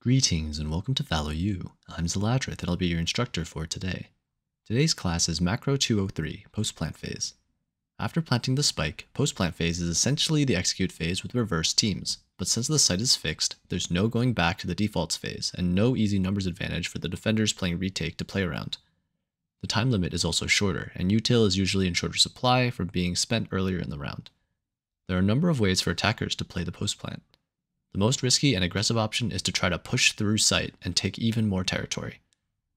Greetings and welcome to Follow You. I'm Zaladrith and I'll be your instructor for today. Today's class is Macro 203, Post-Plant Phase. After planting the spike, post-plant phase is essentially the execute phase with reverse teams, but since the site is fixed, there's no going back to the defaults phase and no easy numbers advantage for the defenders playing retake to play around. The time limit is also shorter, and util is usually in shorter supply from being spent earlier in the round. There are a number of ways for attackers to play the post-plant. The most risky and aggressive option is to try to push through site and take even more territory.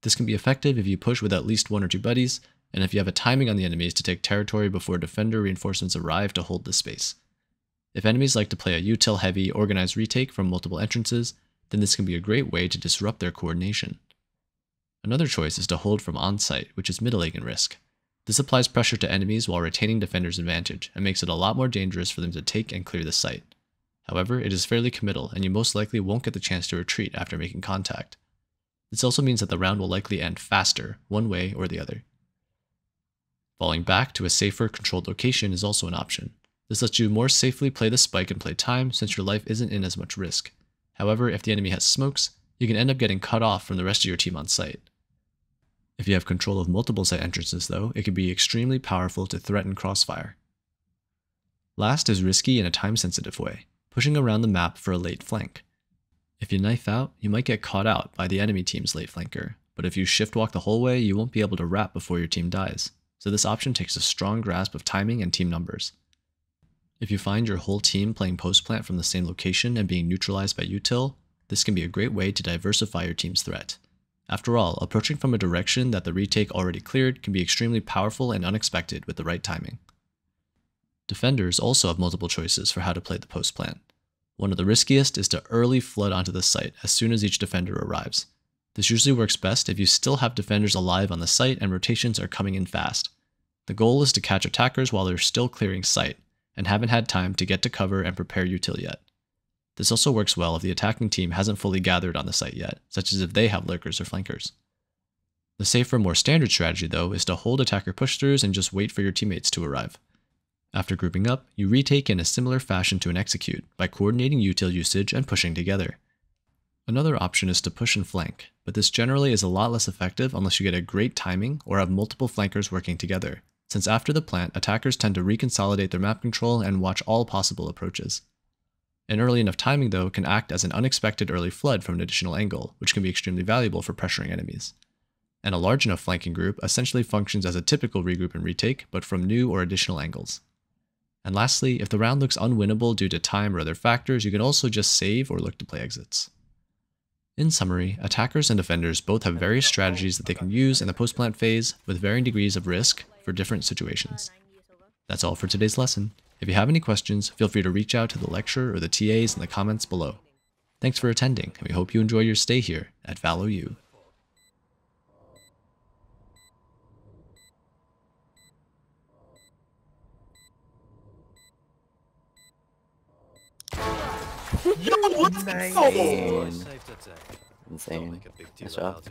This can be effective if you push with at least one or two buddies, and if you have a timing on the enemies to take territory before defender reinforcements arrive to hold the space. If enemies like to play a util heavy organized retake from multiple entrances, then this can be a great way to disrupt their coordination. Another choice is to hold from on-site, which is middling in risk. This applies pressure to enemies while retaining defenders' advantage, and makes it a lot more dangerous for them to take and clear the site. However, it is fairly committal, and you most likely won't get the chance to retreat after making contact. This also means that the round will likely end faster, one way or the other. Falling back to a safer, controlled location is also an option. This lets you more safely play the spike and play time since your life isn't in as much risk. However, if the enemy has smokes, you can end up getting cut off from the rest of your team on site. If you have control of multiple site entrances though, it can be extremely powerful to threaten crossfire. Last is risky in a time-sensitive way, pushing around the map for a late flank. If you knife out, you might get caught out by the enemy team's late flanker, but if you shift walk the whole way, you won't be able to wrap before your team dies, so this option takes a strong grasp of timing and team numbers. If you find your whole team playing post-plant from the same location and being neutralized by util, this can be a great way to diversify your team's threat. After all, approaching from a direction that the retake already cleared can be extremely powerful and unexpected with the right timing. Defenders also have multiple choices for how to play the post-plant. One of the riskiest is to early flood onto the site as soon as each defender arrives. This usually works best if you still have defenders alive on the site and rotations are coming in fast. The goal is to catch attackers while they're still clearing site, and haven't had time to get to cover and prepare util yet. This also works well if the attacking team hasn't fully gathered on the site yet, such as if they have lurkers or flankers. The safer, more standard strategy though is to hold attacker push-throughs and just wait for your teammates to arrive. After grouping up, you retake in a similar fashion to an execute, by coordinating util usage and pushing together. Another option is to push and flank, but this generally is a lot less effective unless you get a great timing or have multiple flankers working together, since after the plant, attackers tend to reconsolidate their map control and watch all possible approaches. An early enough timing though can act as an unexpected early flood from an additional angle, which can be extremely valuable for pressuring enemies. And a large enough flanking group essentially functions as a typical regroup and retake, but from new or additional angles. And lastly, if the round looks unwinnable due to time or other factors, you can also just save or look to play exits. In summary, attackers and defenders both have various strategies that they can use in the post-plant phase with varying degrees of risk for different situations. That's all for today's lesson. If you have any questions, feel free to reach out to the lecturer or the TAs in the comments below. Thanks for attending, and we hope you enjoy your stay here at Follow You. Yo, let's go! Insane. Nice job.